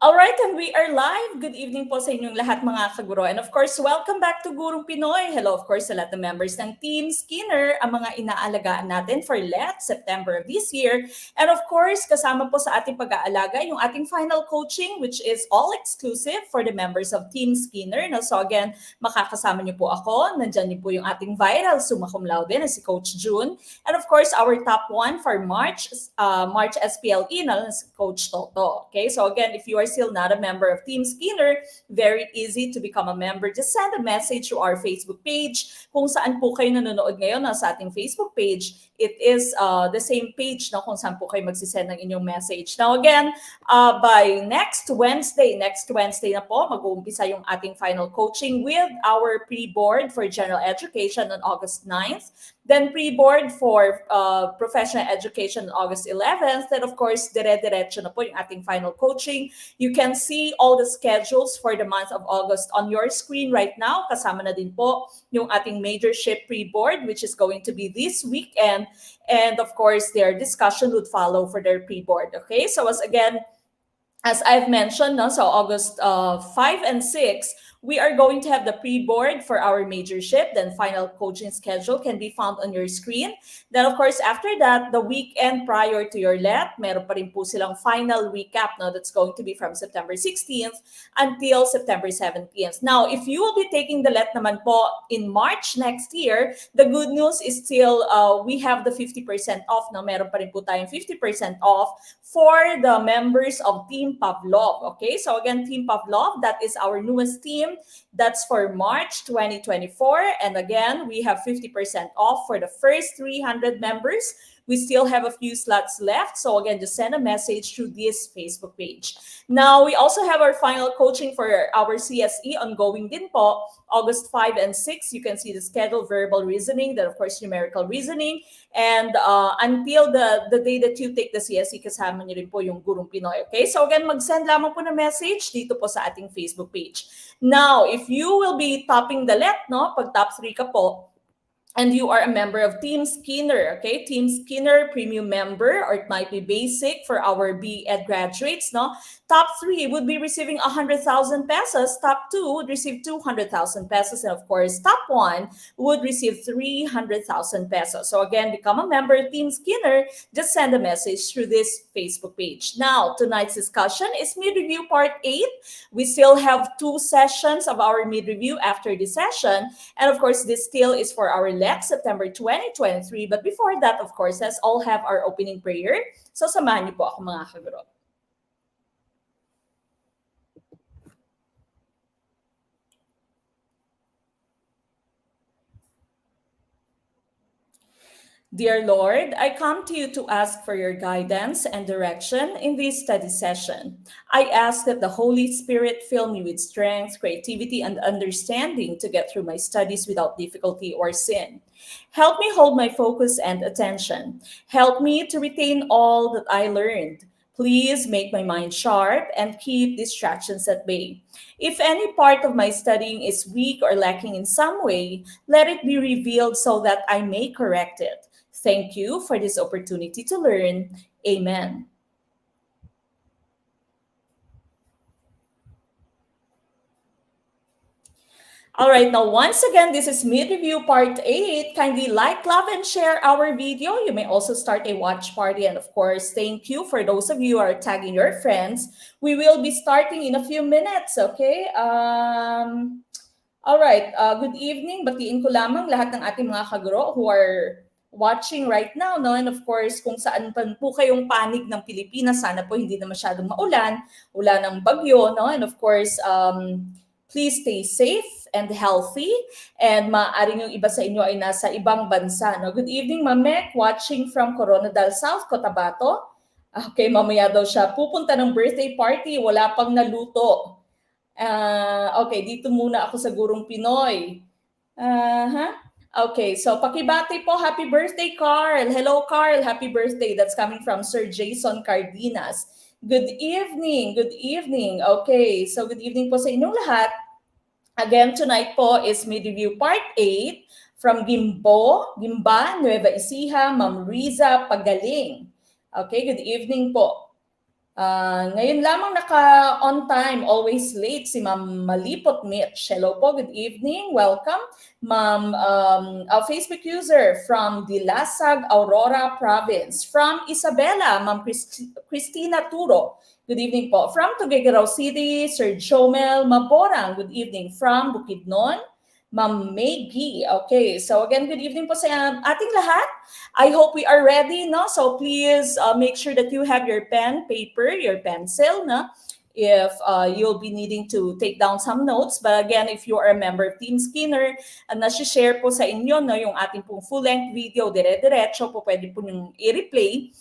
Alright, and we are live. Good evening po sa inyong lahat mga kaguro. And of course, welcome back to Gurong Pinoy. Hello of course sa lahat ng members ng Team Skinner, ang mga inaalagaan natin for September of this year. And of course, kasama po sa ating pag-aalaga yung ating final coaching, which is all exclusive for the members of Team Skinner. No? So again, makakasama niyo po ako. Nandyan din po yung ating viral summa cum laude na si Coach June. And of course, our top one for March SPLE na si Coach Toto. Okay, so again, if you are still not a member of Team Skinner, very easy to become a member. Just send a message to our Facebook page. Kung saan po kayo nanonood ngayon sa ating Facebook page, it is the same page na kung saan po kayo magsisend ng inyong message. Now again, by next Wednesday na po, mag-uumpisa yung ating final coaching with our pre-board for General Education on August 9th. Then pre-board for Professional Education on August 11th. Then of course, dire-diretso na po yung ating final coaching. You can see all the schedules for the month of August on your screen right now. Kasama na din po yung ating majorship pre-board, which is going to be this weekend. And of course, their discussion would follow for their pre-board. Okay, so as I've mentioned, so August 5 and 6, we are going to have the pre-board for our majorship. Then final coaching schedule can be found on your screen. Then of course, after that, the weekend prior to your LET, meron pa rin po silang final recap that's going to be from September 16th until September 17th. Now, if you will be taking the LET naman po in March next year, the good news is still we have the 50% off. Meron pa rin po tayong 50% off for the members of Team Pavlov. Okay, so again, Team Pavlov, that is our newest team. That's for March 2024. And again, we have 50% off for the first 300 members We still have a few slots left. So again, just send a message through this Facebook page. Now, we also have our final coaching for our CSE ongoing din po. August 5 and 6, you can see the schedule, verbal reasoning, then of course numerical reasoning. And until the day that you take the CSE, kasama niyo rin po yung Gurong Pinoy. Okay? So again, mag-send lamang po na message dito po sa ating Facebook page. Now, if you will be topping the let, no? Pag top 3 ka po, and you are a member of Team Skinner, okay? Team Skinner premium member, or it might be basic for our B.Ed graduates, no? Top 3 would be receiving 100,000 pesos. Top 2 would receive 200,000 pesos. And of course, top 1 would receive 300,000 pesos. So again, become a member of Team Skinner. Just send a message through this Facebook page. Now, tonight's discussion is mid-review part 8. We still have 2 sessions of our mid-review after this session. And of course, this still is for our next September 2023. But before that, of course, let's all have our opening prayer. So samahan niyo po ako mga kaguro. Dear Lord, I come to you to ask for your guidance and direction in this study session. I ask that the Holy Spirit fill me with strength, creativity, and understanding to get through my studies without difficulty or sin. Help me hold my focus and attention. Help me to retain all that I learned. Please make my mind sharp and keep distractions at bay. If any part of my studying is weak or lacking in some way, let it be revealed so that I may correct it. Thank you for this opportunity to learn. Amen. All right, now once again, this is mid-review part 8. Kindly like, love, and share our video. You may also start a watch party. And of course, thank you for those of you who are tagging your friends. We will be starting in a few minutes, okay? All right, good evening. Batiin ko lamang lahat ng ating mga kaguro who are watching right now, no? And of course, kung saan pa po kayong panig ng Pilipinas, sana po hindi na masyadong maulan, wala ng bagyo, no? And of course, please stay safe and healthy. And maaaring yung iba sa inyo ay nasa ibang bansa, no? Good evening, Mamek, watching from Coronadal South, Cotabato. Okay, mamaya daw siya pupunta ng birthday party, wala pang naluto. Okay, dito muna ako sa Gurong Pinoy. Okay, so pakibati po, happy birthday, Carl. Hello, Carl, happy birthday. That's coming from Sir Jason Cardenas. Good evening, good evening. Okay, so good evening po sa inyong lahat. Again, tonight po is mid-review part 8 from Gimba, Nueva Ecija, Ma'am Riza Pagaling. Okay, good evening po. Ngayon lamang naka-on time, always late, si Ma'am Malipot Mitch. Hello po, good evening, welcome. Ma'am, a Facebook user from Dilasag, Aurora Province. From Isabela, Ma'am Christina Turo. Good evening po. From Tuguegarao City, Sir Jomel Maborang. Good evening. From Bukidnon, Ma'am Maggie. Okay, so again, good evening po sa ating lahat. I hope we are ready, no? So please make sure that you have your pen, paper, your pencil, no? If you'll be needing to take down some notes. But again, if you are a member of Team Skinner, nasi-share po sa inyo, no, yung ating pong full-length video, dire-diretso po, pwede po yung i-replay.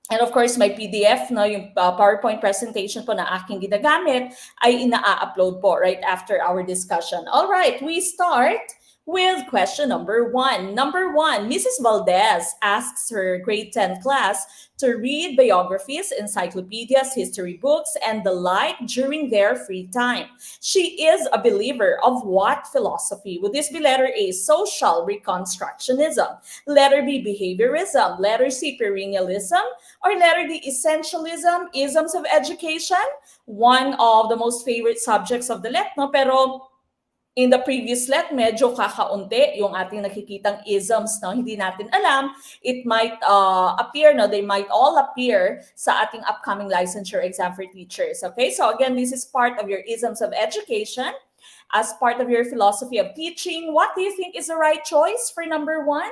And of course, my PDF, no, yung PowerPoint presentation po na aking ginagamit ay ina-upload po right after our discussion. All right, we start with question number 1. Number 1, Mrs. Valdez asks her grade 10 class to read biographies, encyclopedias, history books, and the like during their free time. She is a believer of what philosophy? Would this be letter A, social reconstructionism, letter B, behaviorism, letter C, perennialism, or letter D, essentialism, isms of education? One of the most favorite subjects of the LET, no? Pero in the previous let, medyo kakaunti yung ating nakikitang isms, no? Hindi natin alam. It might appear, no? They might all appear sa ating upcoming licensure exam for teachers. Okay, so again, this is part of your isms of education. As part of your philosophy of teaching, what do you think is the right choice for number 1?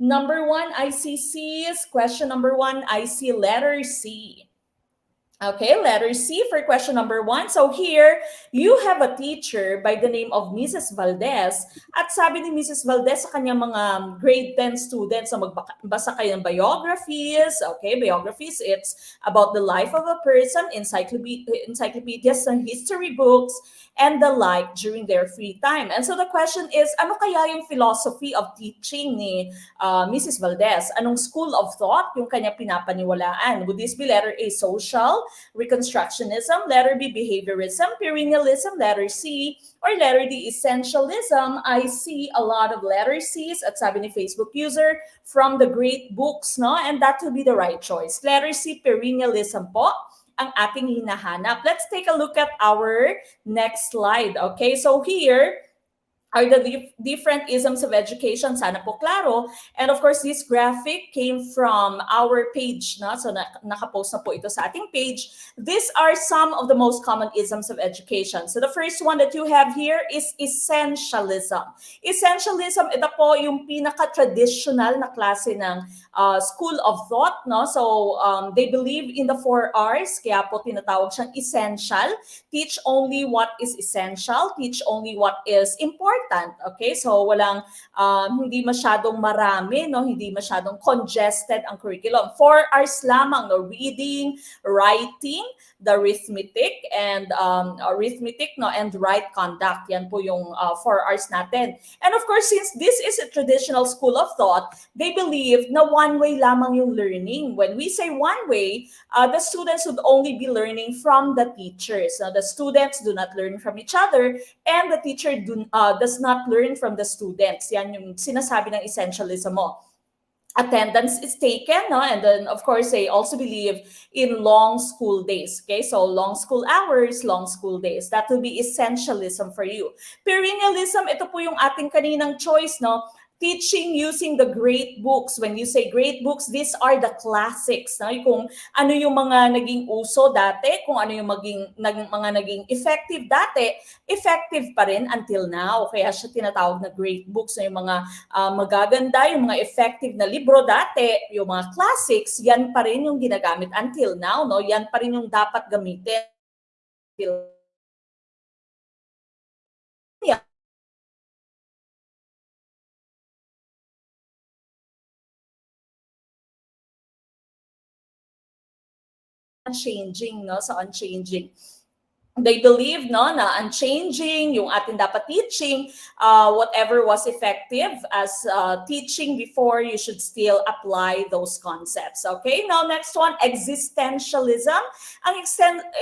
Number 1, I see C's. Question number 1, I see letter C. Okay, letter C for question number 1. So here, you have a teacher by the name of Mrs. Valdez. At sabi ni Mrs. Valdez sa kanyang mga grade 10 students na magbasa kayo ng biographies. Okay, biographies, it's about the life of a person, encyclopedias and history books, and the like during their free time. And so the question is, ano kaya yung philosophy of teaching ni Mrs. Valdez? Anong school of thought yung kanya pinapaniwalaan? Would this be letter A, social, reconstructionism, letter B, behaviorism, perennialism, letter C, or letter D, essentialism? I see a lot of letter C's at sabi ni Facebook user from the great books, no? And that will be the right choice. Letter C, perennialism po ang ating hinahanap. Let's take a look at our next slide. Okay, so here are the different isms of education. Sana po klaro. And of course, this graphic came from our page. No? So nakapost na po ito sa ating page. These are some of the most common isms of education. So the first one that you have here is essentialism. Essentialism, ito po yung pinaka-traditional na klase ng school of thought. No? So they believe in the 4 R's. Kaya po tinatawag siyang essential. Teach only what is essential. Teach only what is important. Okay, so walang hindi masyadong marami, no, hindi masyadong congested ang curriculum. 4 hours lamang, no, reading, writing, the arithmetic and and right conduct. Yan po yung 4 hours natin. And of course, since this is a traditional school of thought, they believe na one way lamang yung learning. When we say one way, the students would only be learning from the teachers. The students do not learn from each other, and the teacher does not learn from the students. Yan yung sinasabi ng essentialism mo. Attendance is taken, no? And then of course they also believe in long school days. Okay, so long school hours, long school days. That will be essentialism for you. Perennialism, ito po yung ating kaninang choice, no? Teaching using the great books. When you say great books, these are the classics. No? Kung ano yung mga naging uso dati, kung ano yung mga naging effective dati, effective pa rin until now. Kaya siya tinatawag na great books. No? Yung mga magaganda, yung mga effective na libro dati, yung mga classics, yan pa rin yung ginagamit until now. No? Yan pa rin yung dapat gamitin until unchanging, no? So unchanging. They believe, no, na unchanging, yung atin dapat teaching, whatever was effective as teaching before, you should still apply those concepts. Okay, now next one, existentialism. Ang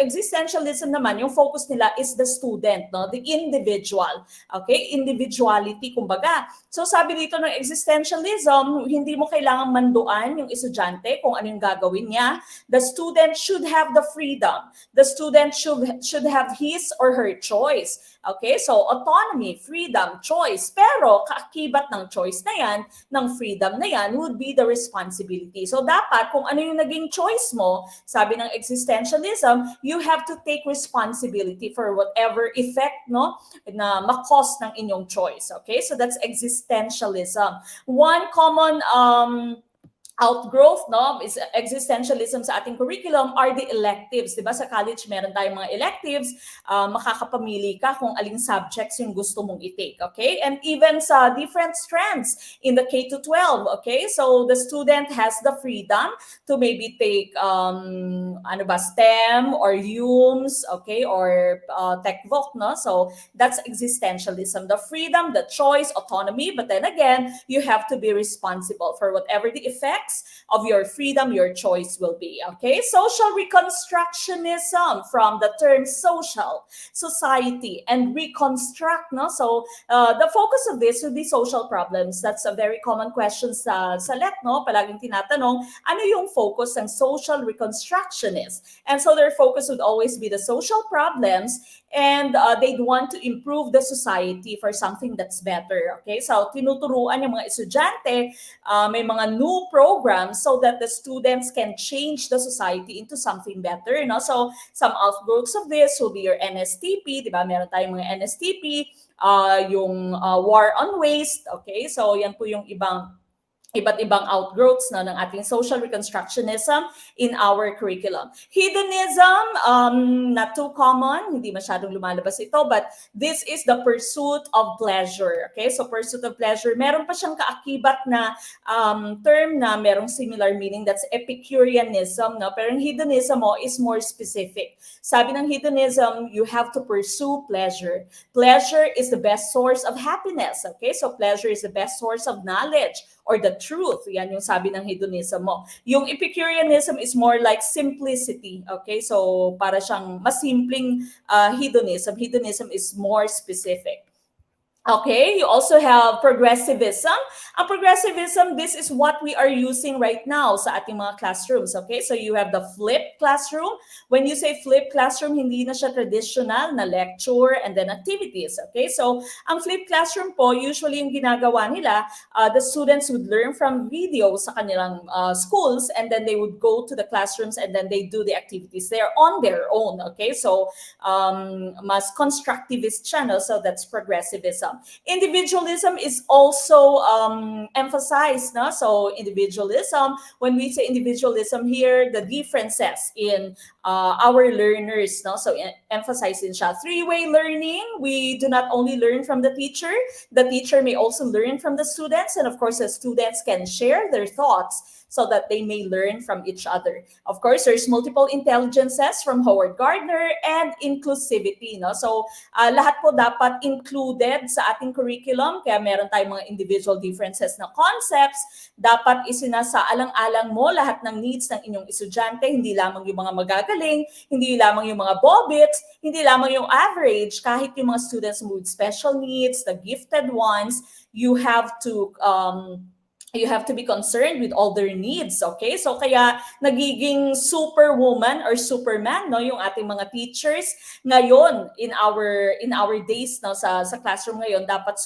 existentialism naman, yung focus nila is the student, no, the individual. Okay, individuality, kumbaga. So sabi dito ng existentialism, hindi mo kailangang manduan yung estudyante kung ano yung gagawin niya. The student should have the freedom. The student should have his or her choice. Okay, so autonomy, freedom, choice. Pero kaakibat ng choice na yan, ng freedom na yan, would be the responsibility. So dapat kung ano yung naging choice mo, sabi ng existentialism, you have to take responsibility for whatever effect, no, na ma-cause ng inyong choice. Okay, so that's existentialism. One common outgrowth, no, is existentialism sa ating curriculum are the electives. Diba sa college meron tayong mga electives, makakapamili ka kung aling subjects yung gusto mong i-take, okay? And even sa different strands in the K to 12, okay? So the student has the freedom to maybe take STEM or UMS, okay, or TechVoc, no? So that's existentialism, the freedom, the choice, autonomy, but then again, you have to be responsible for whatever the effect of your freedom, your choice will be. Okay, social reconstructionism, from the term social, society, and reconstruct. No, so the focus of this would be social problems. That's a very common question sa LET. No, palaging tinatanong ano yung focus ng social reconstructionist, and so their focus would always be the social problems, and they'd want to improve the society for something that's better. Okay, so tinuturuan yung mga estudyante, may mga new programs so that the students can change the society into something better. No? So some outgrowths of this will be your NSTP, di ba? Meron tayong mga NSTP, yung war on waste. Okay, so yan po yung ibang iba't ibang outgrowths ng ating social reconstructionism in our curriculum. Hedonism, not too common, hindi masyadong lumalabas ito, but this is the pursuit of pleasure. Okay, so pursuit of pleasure. Meron pa siyang kaakibat na term na merong similar meaning, that's Epicureanism, no? Pero yung hedonism is more specific. Sabi ng hedonism, you have to pursue pleasure. Pleasure is the best source of happiness. Okay, so pleasure is the best source of knowledge or the truth. Yan yung sabi ng hedonism mo. Yung Epicureanism is more like simplicity. Okay, so para siyang mas simpleng hedonism. Hedonism is more specific. Okay, you also have progressivism. Ang progressivism, this is what we are using right now sa ating mga classrooms. Okay, so you have the flipped classroom. When you say flipped classroom, hindi na siya traditional na lecture and then activities. Okay, so ang flipped classroom po, usually yung ginagawa nila, the students would learn from videos sa kanilang schools, and then they would go to the classrooms and then they do the activities. They're on their own. Okay, so mas constructivist channel, so that's progressivism. Individualism is also emphasized. No? So individualism, when we say individualism here, the differences in our learners. No? So emphasizing siya. Three-way learning, we do not only learn from the teacher may also learn from the students, and of course the students can share their thoughts so that they may learn from each other. Of course, there's multiple intelligences from Howard Gardner and inclusivity. No? So, lahat po dapat included sa ating curriculum. Kaya meron tayong mga individual differences na concepts. Dapat isinasaalang-alang mo lahat ng needs ng inyong estudyante. Hindi lamang yung mga magagaling, hindi lamang yung mga bobits, hindi lamang yung average. Kahit yung mga students with special needs, the gifted ones, you have to be concerned with all their needs. Okay, so kaya nagiging superwoman or superman, no, yung ating mga teachers ngayon in our days, no, sa classroom ngayon. Dapat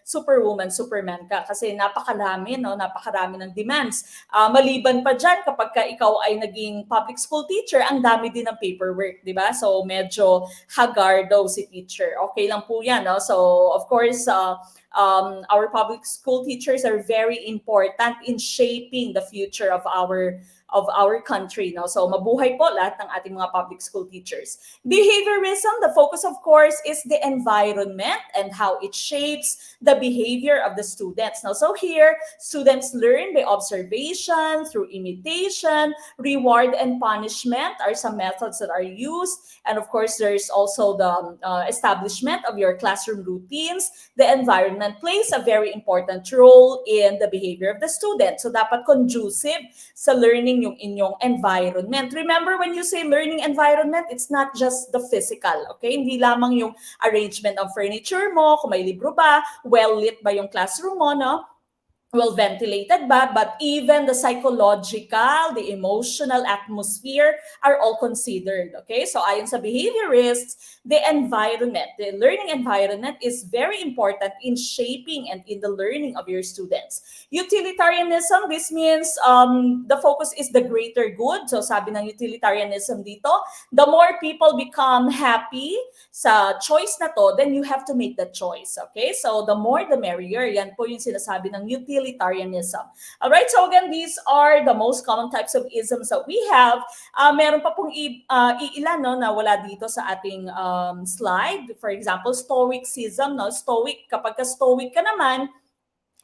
superwoman, superman ka kasi napakarami ng demands. Maliban pa dyan, kapag ka ikaw ay naging public school teacher, ang dami din ng paperwork, di ba? So medyo hagardo si teacher. Okay lang po yan, no? So of course, our public school teachers are very important in shaping the future of our country. No? So mabuhay po lahat ng ating mga public school teachers. Behaviorism, the focus of course is the environment and how it shapes the behavior of the students. Now, so here, students learn by observation, through imitation, reward and punishment are some methods that are used. And of course, there's also the establishment of your classroom routines. The environment plays a very important role in the behavior of the student. So dapat conducive sa learning yung inyong environment. Remember, when you say learning environment, it's not just the physical, okay? Hindi lamang yung arrangement of furniture mo, kung may libro ba, well-lit ba yung classroom mo, no? Well ventilated ba, but even the psychological, the emotional atmosphere are all considered. Okay, so ayon sa behaviorists, the environment, the learning environment is very important in shaping and in the learning of your students. Utilitarianism, this means the focus is the greater good. So sabi ng utilitarianism dito, the more people become happy sa choice na to, then you have to make the choice. Okay, so the more the merrier. Yan po yung sinasabi ng utilitarianism. Alright, so again, these are the most common types of isms that we have. Meron pa pong iilan, no, na wala dito sa ating slide. For example, stoicism. No? Stoic, kapag ka stoic ka naman,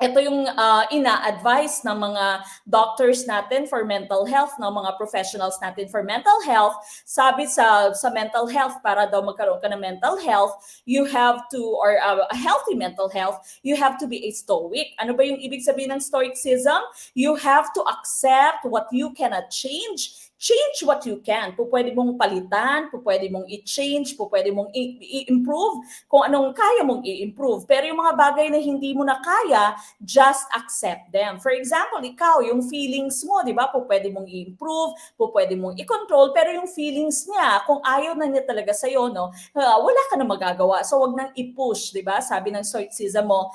ito yung ina-advise ng mga doctors natin for mental health, no, mga professionals natin for mental health. Sabi sa mental health, para daw magkaroon ka ng mental health, you have to, or a healthy mental health, you have to be a stoic. Ano ba yung ibig sabihin ng stoicism? You have to accept what you cannot change. Change what you can. Pwede mong palitan, pwede mong i-change, pwede mong i-improve kung anong kaya mong i-improve. Pero yung mga bagay na hindi mo na kaya, just accept them. For example, ikaw, yung feelings mo, di ba? Pwede mong i-improve, pwede mong i-control, pero yung feelings niya, kung ayaw na niya talaga sa'yo, no, wala ka na magagawa. So, wag nang i-push, di ba? Sabi ng stoicism mo,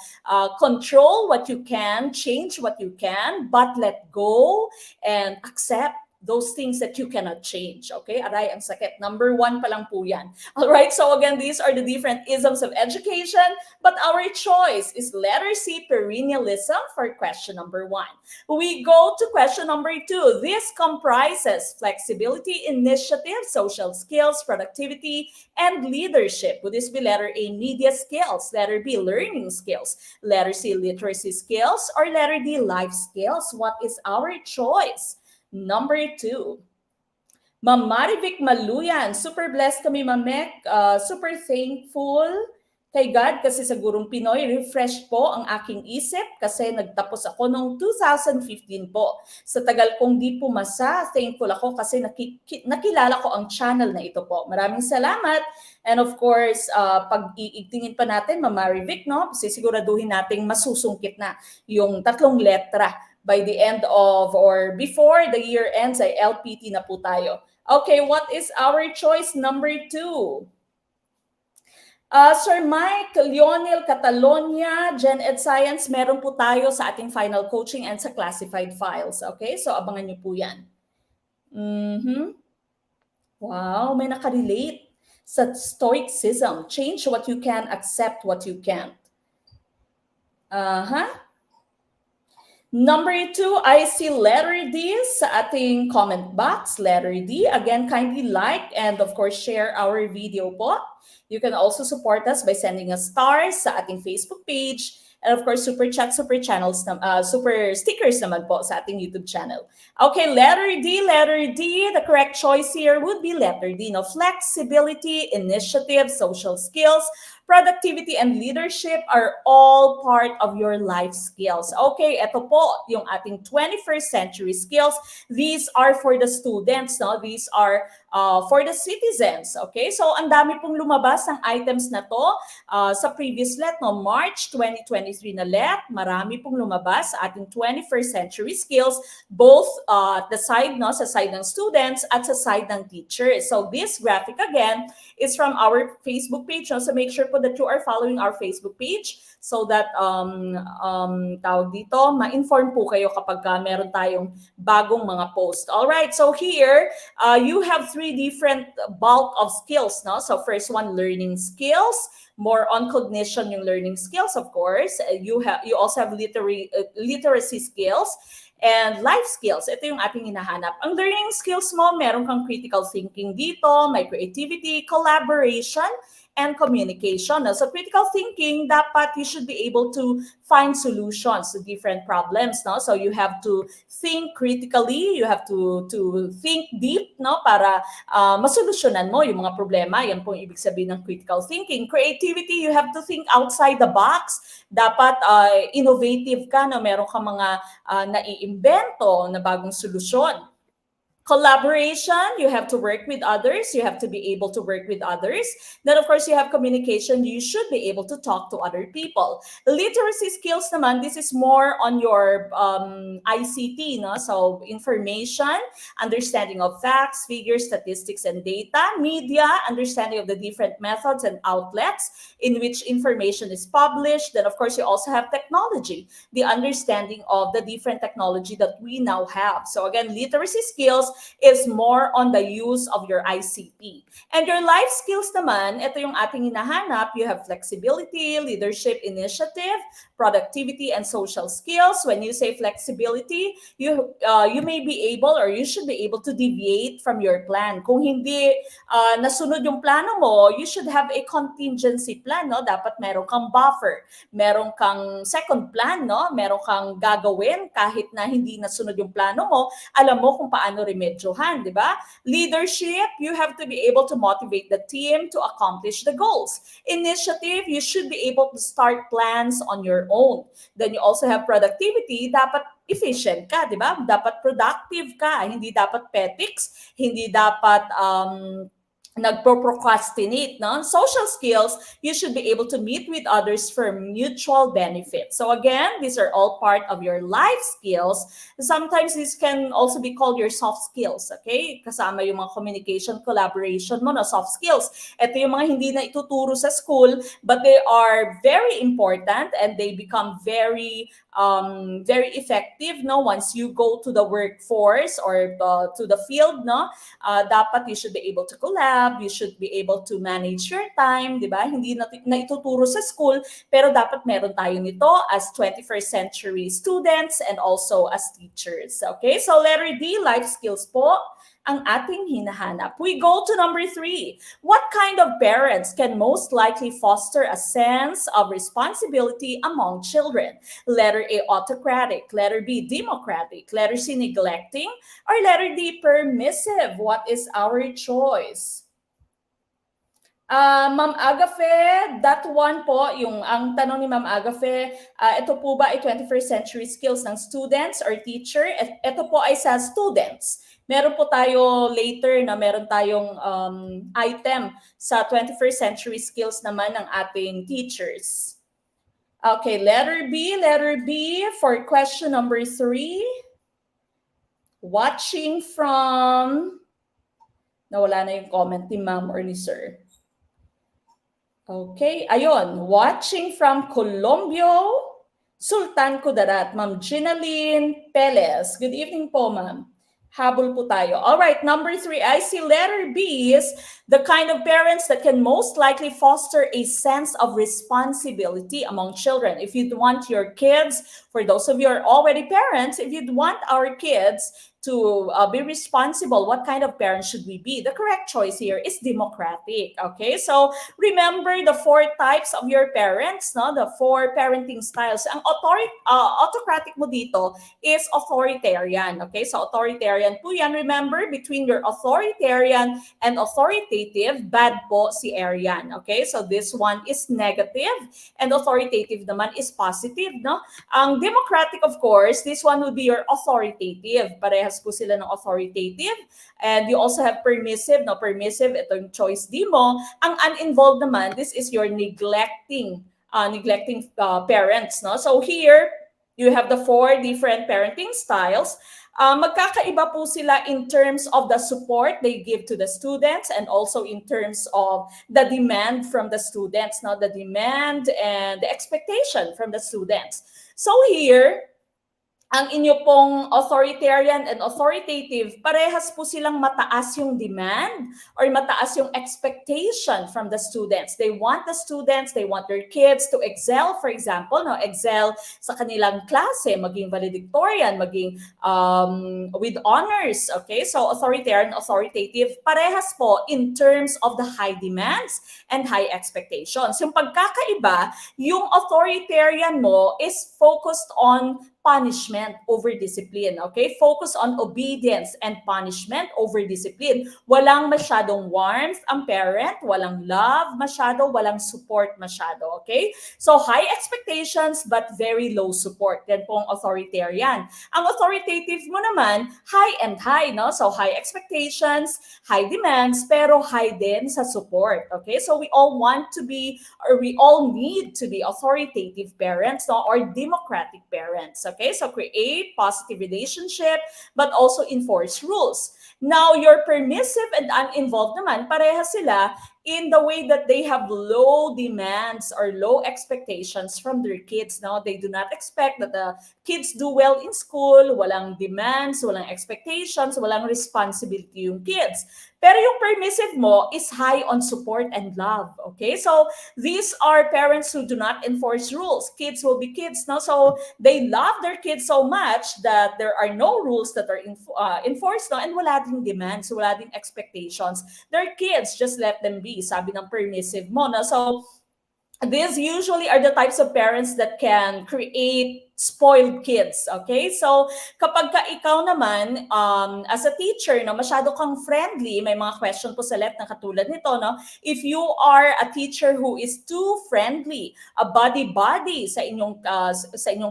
control what you can, change what you can, but let go and accept those things that you cannot change. Okay? Aray, ang sakit. Number 1 pa lang po yan. All right, so again, these are the different isms of education, but our choice is letter C, perennialism, for question number 1. We go to question number 2. This comprises flexibility, initiative, social skills, productivity, and leadership. Would this be letter A, media skills, letter B, learning skills, letter C, literacy skills, or letter D, life skills? What is our choice? Number 2. Ma'am Marivic Maluyan, super blessed kami, Mamek. Super thankful kay God kasi sa Gurong Pinoy, refresh po ang aking isip kasi nagtapos ako noong 2015 po. Sa tagal kong di pumasa, thankful ako kasi nakilala ko ang channel na ito po. Maraming salamat. And of course, pag iigtingin pa natin, Ma'am Marivic, no? Sisiguraduhin nating masusungkit na yung 3 letra by the end of or before the year ends ay LPT na po tayo. Okay, what is our choice number 2? Sir Mike, Lionel Catalonia, Gen Ed Science, meron po tayo sa ating final coaching and sa classified files. Okay, so abangan niyo po yan. Wow, may nakarelate sa stoicism. Change what you can, accept what you can't. Number 2, I see letter D sa ating comment box. Letter D. Again, kindly like and of course share our video po. You can also support us by sending us stars sa ating Facebook page. And of course, super chat, super channels, super stickers naman po sa ating YouTube channel. Okay, letter D, letter D. The correct choice here would be letter D. No, flexibility, initiative, social skills, productivity, and leadership are all part of your life skills. Okay, ito po yung ating 21st century skills. These are for the students, no? These are for the citizens. Okay, so ang dami pong lumabas ng items na to sa previous let, no? March 2023 na let, marami pong lumabas sa ating 21st century skills, both the side, no? Sa side ng students at sa side ng teachers. So this graphic again is from our Facebook page, no? So make sure that you are following our Facebook page so that tawag dito, ma-inform po kayo kapag meron tayong bagong mga post. All right, so here you have 3 different bulk of skills, no? So first one, learning skills, more on cognition yung learning skills, of course. You also have literacy skills and life skills. Ito yung ating hinahanap. Ang learning skills mo, meron kang critical thinking dito, may creativity, collaboration, and communication. So critical thinking, dapat you should be able to find solutions to different problems, no? So you have to think critically, you have to think deep, no? Para masolusyonan mo yung mga problema. Yan po yung ibig sabihin ng critical thinking. Creativity, you have to think outside the box. Dapat innovative ka, no? Meron ka mga naiimbento na bagong solusyon. Collaboration, you have to work with others. You have to be able to work with others. Then, of course, you have communication. You should be able to talk to other people. Literacy skills naman, this is more on your ICT, no? So, information, understanding of facts, figures, statistics, and data. Media, understanding of the different methods and outlets in which information is published. Then, of course, you also have technology, the understanding of the different technology that we now have. So, again, literacy skills is more on the use of your ICT. And your life skills naman, ito yung ating hinahanap. You have flexibility, leadership, initiative, productivity, and social skills. When you say flexibility, you may be able or you should be able to deviate from your plan. Kung hindi nasunod yung plano mo, you should have a contingency plan, no? Dapat meron kang buffer, meron kang second plan, no? Meron kang gagawin kahit na hindi nasunod yung plano mo, alam mo kung paano remedyohan, di ba? Leadership, you have to be able to motivate the team to accomplish the goals. Initiative, you should be able to start plans on your own. Then you also have productivity, dapat efficient ka, di ba? Dapat productive ka, hindi dapat petics, hindi dapat nagpo-procrastinate, no? Social skills, you should be able to meet with others for mutual benefit. So again, these are all part of your life skills. Sometimes this can also be called your soft skills, okay? Kasama yung mga communication, collaboration mo, no? Soft skills. Ito yung mga hindi na ituturo sa school, but they are very important and they become very effective, no? Once you go to the workforce or to the field, no? Dapat you should be able to collab, you should be able to manage your time, di ba? Hindi na ituturo sa school, pero dapat meron tayo nito as 21st century students and also as teachers. Okay, so letter D, life skills po ang ating hinahanap. We go to number 3. What kind of parents can most likely foster a sense of responsibility among children? Letter A, autocratic. Letter B, democratic. Letter C, neglecting. Or letter D, permissive. What is our choice? Ma'am Agafe, that one po, yung ang tanong ni Ma'am Agafe, ito po ba ay 21st century skills ng students or teacher? Ito po ay sa students. Meron po tayo later na meron tayong item sa 21st century skills naman ng ating teachers. Okay, letter B for question number 3. Watching from, nawala na yung comment ni Ma'am or ni Sir. Okay, ayun, watching from Colombio, Sultan Kudarat, Ma'am Ginaline Pelez. Good evening po, Ma'am. Habol po tayo. All right, number 3, I see letter B is the kind of parents that can most likely foster a sense of responsibility among children. If you'd want your kids, for those of you who are already parents, if you'd want our kids to be responsible, what kind of parents should we be? The correct choice here is democratic. Okay, so remember the 4 types of your parents, no? The 4 parenting styles. Ang autocratic mo dito is authoritarian. Okay, so authoritarian po yan. Remember, between your authoritarian and authoritative, bad po si Arian. Okay, so this one is negative and authoritative naman is positive, no? Ang democratic, of course, this one would be your authoritative. Parehas po sila ng authoritative. And you also have permissive, no? Permissive, ito yung choice D mo. Ang uninvolved naman, this is your neglecting parents, no? So here, you have the 4 different parenting styles. Magkakaiba po sila in terms of the support they give to the students and also in terms of the demand from the students, no? The demand and the expectation from the students. So here, ang inyo pong authoritarian and authoritative, parehas po silang mataas yung demand or mataas yung expectation from the students. They want the students, they want their kids to excel, for example, no, excel sa kanilang klase, maging valedictorian, maging with honors. Okay, so authoritarian, authoritative, parehas po in terms of the high demands and high expectations. Yung pagkakaiba, yung authoritarian mo is focused on punishment over discipline, okay? Focus on obedience and punishment over discipline. Walang masyadong warmth ang parent, walang love masyado, walang support masyado, okay? So high expectations but very low support. Yan pong authoritarian. Ang authoritative mo naman, high and high, no? So high expectations, high demands, pero high din sa support, okay? So we all want to be, or we all need to be authoritative parents, no? Or democratic parents, okay? So create positive relationship, but also enforce rules. Now, your permissive and uninvolved naman, parehas sila in the way that they have low demands or low expectations from their kids. No? They do not expect that the kids do well in school, walang demands, walang expectations, walang responsibility yung kids. Pero yung permissive mo is high on support and love. Okay? So, these are parents who do not enforce rules. Kids will be kids, no? So, they love their kids so much that there are no rules that are enforced, no? And wala ding demands, wala ding expectations. They're kids, just let them be. Sabi ng permissive mo, no? So, these usually are the types of parents that can create spoiled kids. Okay? So, kapag ka ikaw naman, as a teacher, no, masyado kang friendly, may mga question po sa left na katulad nito, no? If you are a teacher who is too friendly, a buddy-buddy sa inyong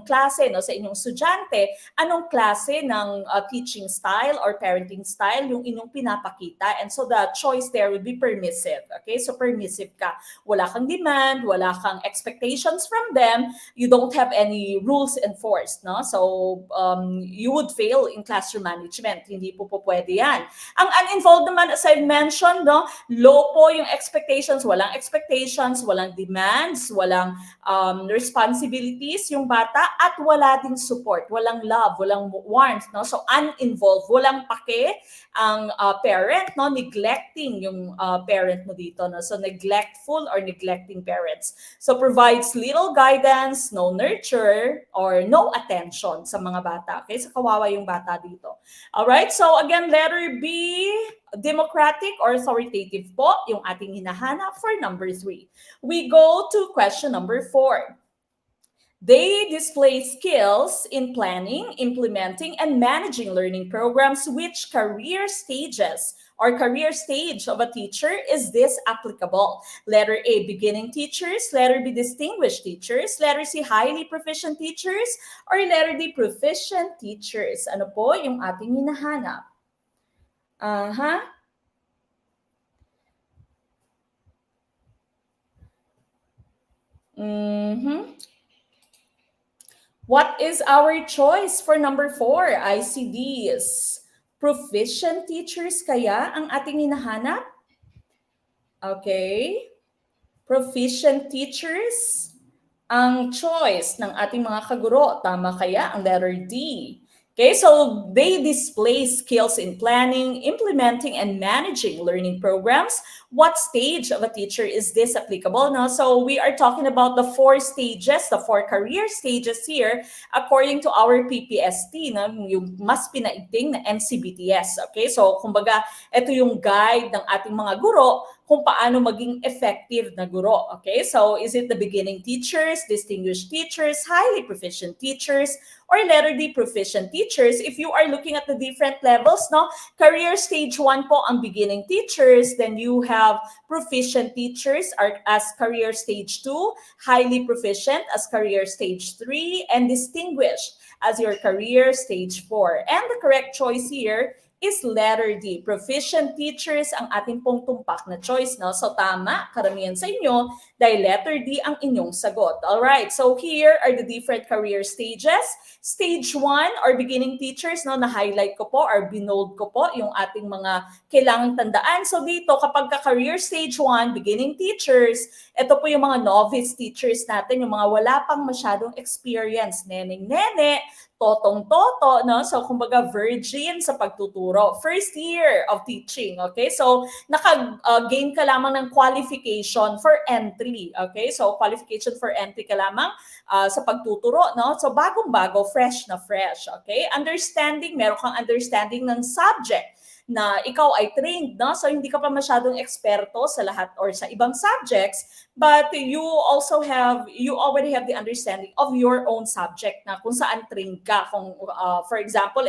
klase, no, sa inyong estudyante, anong klase ng teaching style or parenting style yung inyong pinapakita? And so the choice there would be permissive. Okay? So permissive ka. Wala kang demand, wala kang expectations from them, you don't have any rules enforced, no? So you would fail in classroom management. Hindi po pwede yan. Ang uninvolved naman, as I've mentioned, no, low po yung expectations, walang demands, walang responsibilities yung bata, at wala ding support, walang love, walang warmth, no? So uninvolved, walang pake ang parent, no, neglecting yung parent mo dito, no? So neglectful or neglecting parents. So provides little guidance, no nurture, or no attention sa mga bata. Okay? So kawawa yung bata dito. Alright? So again, letter B, democratic or authoritative po yung ating hinahanap for number 3. We go to question number 4. They display skills in planning, implementing, and managing learning programs. Which career stages or career stage of a teacher is this applicable? Letter A, beginning teachers. Letter B, distinguished teachers. Letter C, highly proficient teachers. Or letter D, proficient teachers. Ano po yung ating hinahanap? What is our choice for number 4? ICDs. Proficient teachers kaya ang ating hinahanap? Okay. Proficient teachers ang choice ng ating mga kaguro. Tama kaya ang letter D? Okay, so they display skills in planning, implementing, and managing learning programs. What stage of a teacher is this applicable? No? So we are talking about the 4 stages, the 4 career stages here, according to our PPST, no? Yung mas pinaigting na NCBTS. Okay, so kumbaga, ito yung guide ng ating mga guro kung paano maging effective na guro. Okay, so is it the beginning teachers, distinguished teachers, highly proficient teachers, or letter D, proficient teachers? If you are looking at the different levels, no, career stage 1 po ang beginning teachers, then you have proficient teachers as career stage 2, highly proficient as career stage 3, and distinguished as your career stage 4. And the correct choice here is letter D. Proficient teachers ang ating pong tumpak na choice, no? So tama, karamihan sa inyo, dahil letter D ang inyong sagot. Alright, so here are the different career stages. Stage 1 or beginning teachers, no, na-highlight ko po or binold ko po yung ating mga kailangang tandaan. So dito, kapag ka-career stage 1, beginning teachers, ito po yung mga novice teachers natin, yung mga wala pang masyadong experience, neneng-nene, totong-toto, no? So, kumbaga, virgin sa pagtuturo. First year of teaching, okay? So, naka-gain ka lamang ng qualification for entry, okay? So, qualification for entry ka lamang sa pagtuturo, no? So, bagong-bago, fresh na fresh, okay? Understanding, meron kang understanding ng subject na ikaw ay trained, no? So hindi ka pa masyadong eksperto sa lahat or sa ibang subjects, but you already have the understanding of your own subject na kung saan trained ka. Kung for example,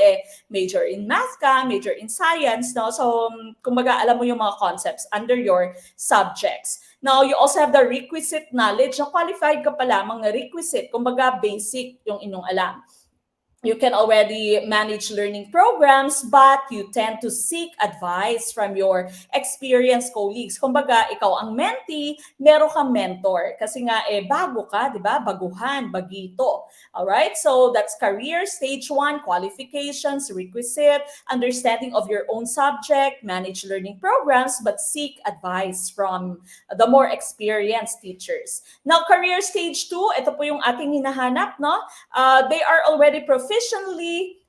major in math ka, major in science, no? So kumbaga alam mo yung mga concepts under your subjects. Now, you also have the requisite knowledge. Na qualified ka pa lamang na requisite, kumbaga basic yung inyong alam. You can already manage learning programs, but you tend to seek advice from your experienced colleagues. Kumbaga, ikaw ang mentee, meron kang mentor. Kasi nga, bago ka, di ba? Baguhan, bagito. Alright? So, that's career, stage 1, qualifications, requisite, understanding of your own subject, manage learning programs, but seek advice from the more experienced teachers. Now, career stage 2, ito po yung ating hinahanap, no? They are already proficiently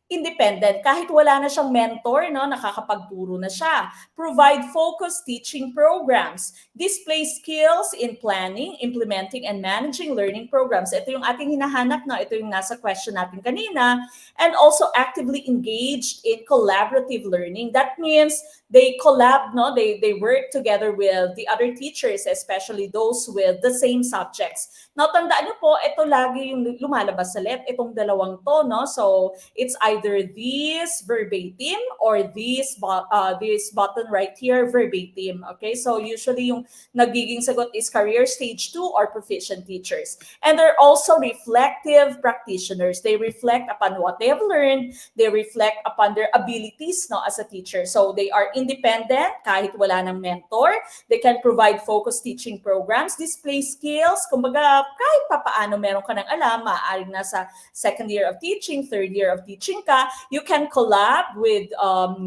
independent, kahit wala na siyang mentor, no, nakakapagturo na siya. Provide focused teaching programs. Display skills in planning, implementing, and managing learning programs. Ito yung ating hinahanap, no? Ito yung nasa question natin kanina. And also actively engaged in collaborative learning. That means they collab, no? They work together with the other teachers, especially those with the same subjects. Now, tandaan niyo po, ito lagi yung lumalabas sa LET, itong dalawang to, no? So, it's either this verbatim or this button right here, verbatim. Okay? So, usually yung nagiging sagot is career stage 2 or proficient teachers. And they're also reflective practitioners. They reflect upon what they have learned. They reflect upon their abilities, no, as a teacher. So, they are independent, kahit wala ng mentor. They can provide focused teaching programs, display skills. Kumbaga, kahit papaano meron ka ng alam, maaaring nasa second year of teaching, third year of teaching ka, you can collab with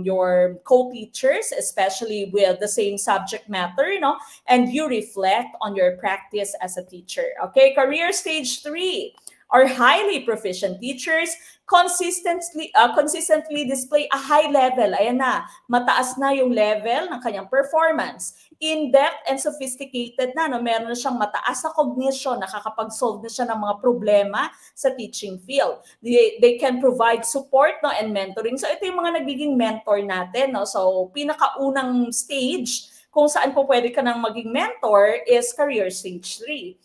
your co-teachers, especially with the same subject matter, you know, and you reflect on your practice as a teacher. Okay, career stage 3 are highly proficient teachers, consistently display a high level. Ayan na, mataas na yung level ng kanyang performance. In-depth and sophisticated na, no? Meron na siyang mataas na cognition, nakakapag-solve na siya ng mga problema sa teaching field. They can provide support, no, and mentoring. So ito yung mga nagiging mentor natin. No? So pinakaunang stage kung saan po pwede ka nang maging mentor is career stage 3.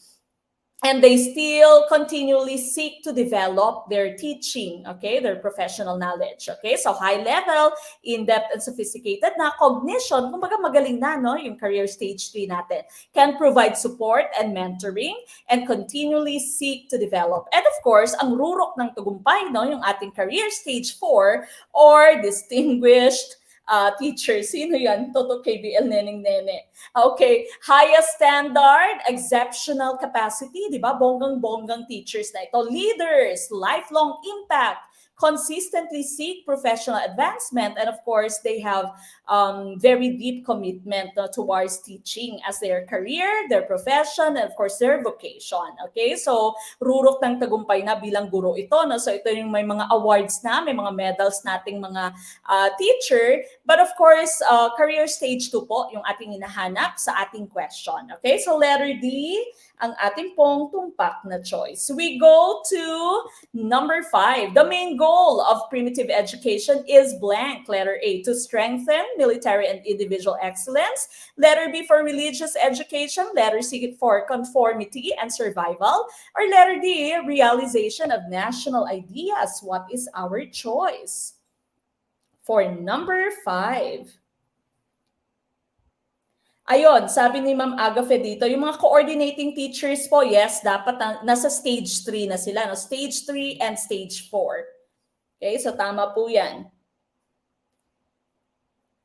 And they still continually seek to develop their teaching, okay, their professional knowledge, okay? So high level, in-depth and sophisticated na cognition, kumbaga magaling na, no, yung career stage 3 natin, can provide support and mentoring and continually seek to develop. And of course, ang rurok ng tagumpay, no, yung ating career stage 4 or distinguished teacher. Sino yan? Toto KBL Neneng Nene. Okay. Highest standard, exceptional capacity, di ba? Bonggang-bonggang teachers na ito. Leaders, lifelong impact, consistently seek professional advancement, and of course, they have very deep commitment towards teaching as their career, their profession, and of course, their vocation. Okay? So, rurok ng tagumpay na bilang guro ito. No? So, ito yung may mga awards na, may mga medals nating mga teacher. But of course, career stage 2 po yung ating hinahanap sa ating question. Okay? So, letter D, ang ating pong tumpak na choice. We go to number 5. The main goal of primitive education is blank. Letter A, to strengthen military and individual excellence. Letter B, for religious education. Letter C, for conformity and survival. Or letter D, realization of national ideas. What is our choice? For number 5. Ayun, sabi ni Ma'am Agafe dito, yung mga coordinating teachers po, yes, dapat nasa stage 3 na sila. No? Stage 3 and stage 4. Okay, so tama po yan.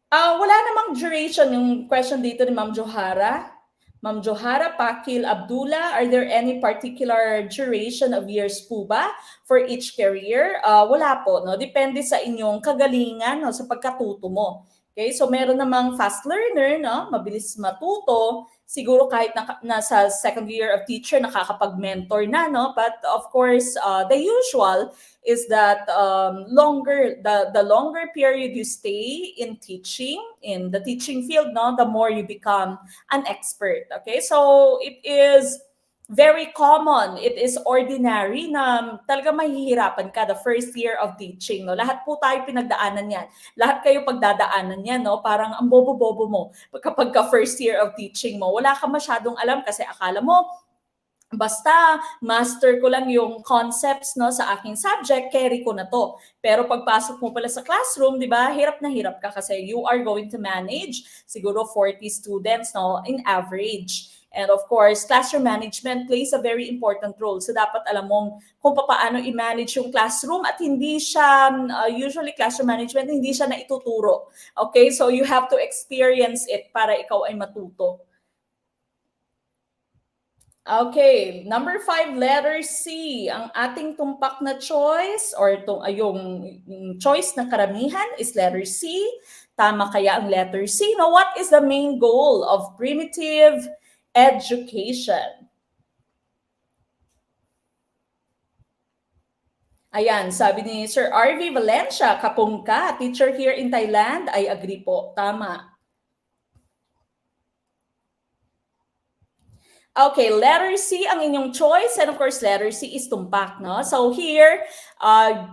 Wala namang duration yung question dito ni Ma'am Johara. Ma'am Johara Pakil Abdullah, are there any particular duration of years po ba for each career? Wala po, no? Depende sa inyong kagalingan, no? Sa pagkatuto mo. Okay, so meron namang fast learner, no? Mabilis matuto. Siguro kahit nasa second year of teacher, nakakapag-mentor na, no? But of course, the usual is that the longer period you stay in teaching, in the teaching field, no? The more you become an expert. Okay, so it is very common, it is ordinary na talaga mahihirapan ka the first year of teaching. No? Lahat po tayo pinagdaanan yan. Lahat kayo pagdadaanan yan. No? Parang ang bobo-bobo mo kapag ka first year of teaching mo. Wala ka masyadong alam kasi akala mo, basta master ko lang yung concepts, no, sa aking subject, carry ko na to. Pero pagpasok mo pala sa classroom, di ba, hirap na hirap ka kasi you are going to manage siguro 40 students, no, in average. And of course, classroom management plays a very important role. So dapat alam mong kung paano i-manage yung classroom at hindi siya, usually classroom management, hindi siya na ituturo. Okay, so you have to experience it para ikaw ay matuto. Okay, number 5, letter C. Ang ating tumpak na choice or yung choice ng karamihan is letter C. Tama kaya ang letter C? Now, what is the main goal of primitive education? Ayan, sabi ni Sir RV Valencia, Kapungka, teacher here in Thailand. I agree po, tama. Okay, letter C ang inyong choice, and of course, letter C is tumpak, no? So here,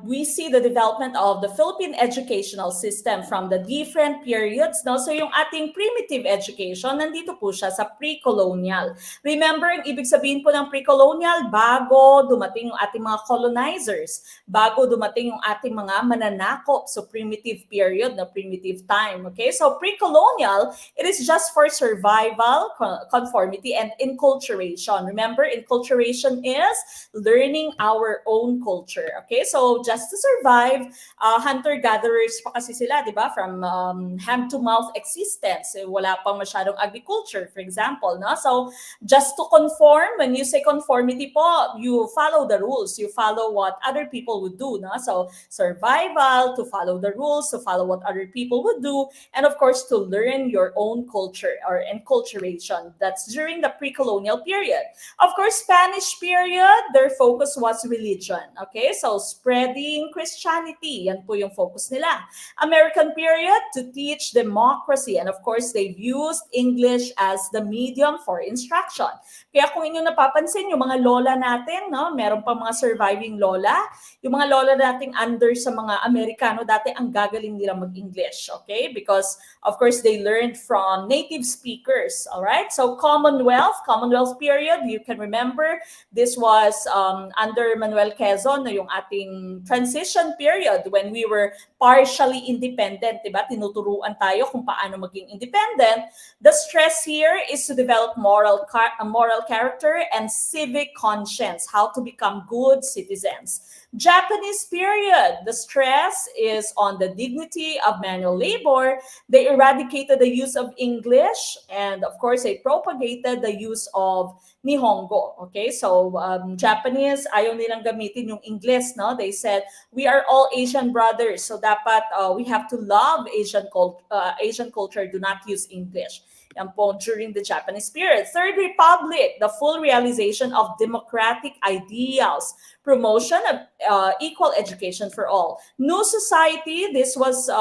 we see the development of the Philippine educational system from the different periods, no? So yung ating primitive education, nandito po siya sa pre-colonial. Remember, ang ibig sabihin po ng pre-colonial, bago dumating yung ating mga colonizers, bago dumating yung ating mga mananakop. So primitive period, no? Primitive time, okay? So pre-colonial, it is just for survival, conformity, and enculturation. Remember, enculturation is learning our own culture. Okay, so just to survive, hunter-gatherers pa kasi sila, di ba? From hand-to-mouth existence. Wala pang masyadong agriculture, for example. No? So just to conform, when you say conformity po, you follow the rules. You follow what other people would do. No? So survival, to follow the rules, to follow what other people would do, and of course, to learn your own culture or enculturation. That's during the pre-colonial period. Of course, Spanish period, their focus was religion. Okay, so spreading Christianity, yan po yung focus nila. American period, to teach democracy. And of course, they've used English as the medium for instruction. Kaya kung inyo napapansin, yung mga lola natin, no, meron pa mga surviving lola, yung mga lola nating under sa mga Amerikano, dati ang gagaling nila mag-English, okay? Because, of course, they learned from native speakers, all right? So Commonwealth period, you can remember, this was under Manuel Quezon, no, yung ating transition period when we were partially independent, diba? Tinuturuan tayo kung paano maging independent. The stress here is to develop moral character and civic conscience, how to become good citizens. Japanese period, the stress is on the dignity of manual labor. They eradicated the use of English, and of course, they propagated the use of Nihongo. Okay, so Japanese, ayaw nilang gamitin yung English, no? They said, we are all Asian brothers, so dapat we have to love Asian culture, do not use English. Yan po during the Japanese period. Third Republic, the full realization of democratic ideals, promotion of equal education for all. New society, this was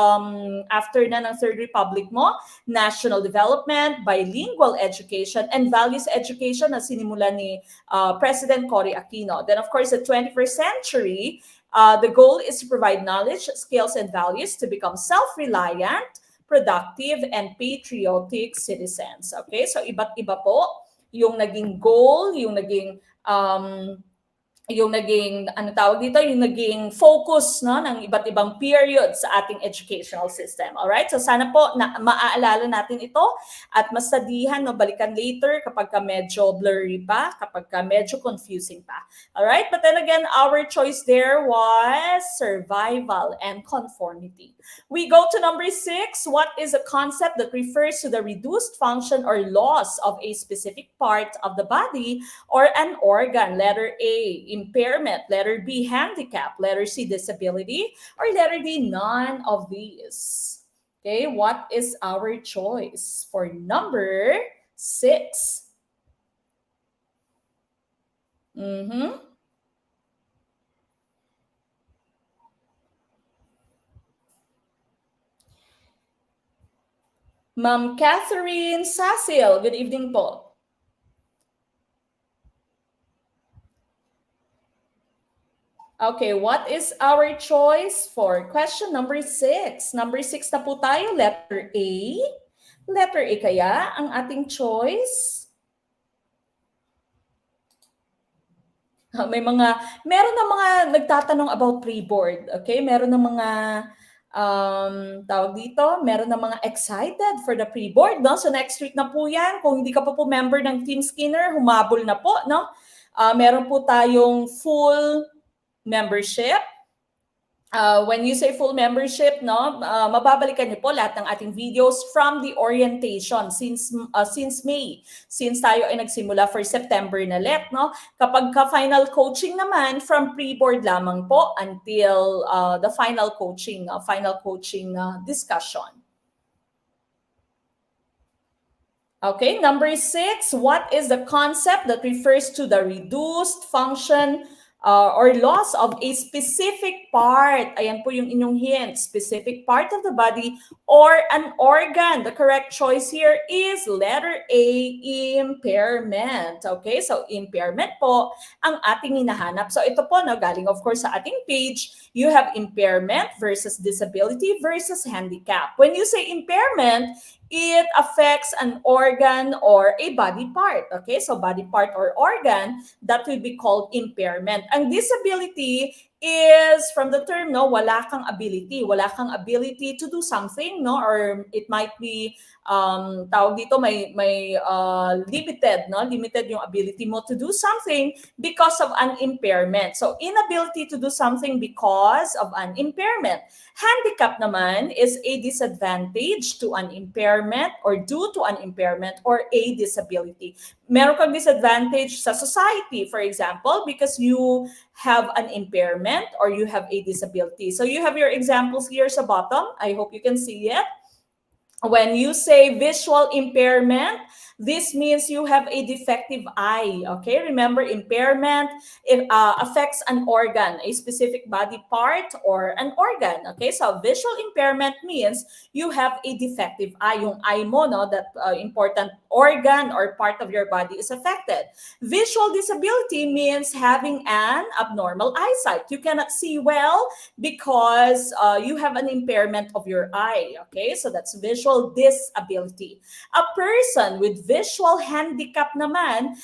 after na ng Third Republic mo, national development, bilingual education, and values education na sinimula ni President Cory Aquino. Then of course, the 21st century, the goal is to provide knowledge, skills, and values to become self-reliant, productive, and patriotic citizens. Okay? So iba't iba po yung naging goal, yung naging ano tawag dito, yung naging focus, no, ng iba't ibang period sa ating educational system. Alright? So sana po na maaalala natin ito at mas sadihan, no, balikan later kapag ka medyo blurry pa, kapag ka medyo confusing pa. Alright? But then again, our choice there was survival and conformity. We go to number 6. What is a concept that refers to the reduced function or loss of a specific part of the body or an organ? Letter A, impairment. Letter B, handicap. Letter C, disability. Or letter D, none of these. Okay, what is our choice for number 6? Ma'am Catherine Sasil, good evening po. Okay, what is our choice for question number 6? Number 6 na po tayo, letter A. Letter A kaya ang ating choice? Meron na mga nagtatanong about pre-board, okay? Meron na mga tawag dito, meron na mga excited for the pre-board, no? So next week na po yan. Kung hindi ka pa po member ng Team Skinner, humabol na po, no? Meron po tayong full membership. When you say full membership, no, mababalikan niyo po lahat ng ating videos from the orientation since May. Since tayo ay nagsimula for September na let, no? Kapag ka-final coaching naman, from pre-board lamang po until the final coaching discussion. Okay, number 6, what is the concept that refers to the reduced function or loss of a specific part. Ayan po yung inyong hint. Specific part of the body or an organ. The correct choice here is letter A, impairment. Okay, so impairment po ang ating hinahanap. So ito po, no, galing of course sa ating page, you have impairment versus disability versus handicap. When you say impairment, it affects an organ or a body part. Okay, so body part or organ, that will be called impairment. Ang disability is from the term, no, wala kang ability to do something, no, or it might be tawag dito may limited yung ability mo to do something because of an impairment. So inability to do something because of an impairment. Handicap naman is a disadvantage to an impairment or due to an impairment or a disability. Meron kang disadvantage sa society, for example, because you have an impairment or you have a disability. So you have your examples here sa bottom. I hope you can see it. When you say visual impairment, this means you have a defective eye. Okay, remember impairment, it affects an organ, a specific body part or an organ. Okay, so visual impairment means you have a defective eye. Yung eye mo, no, that important organ or part of your body is affected. Visual disability means having an abnormal eyesight. You cannot see well because you have an impairment of your eye. Okay, so that's visual disability. A person with visual handicap naman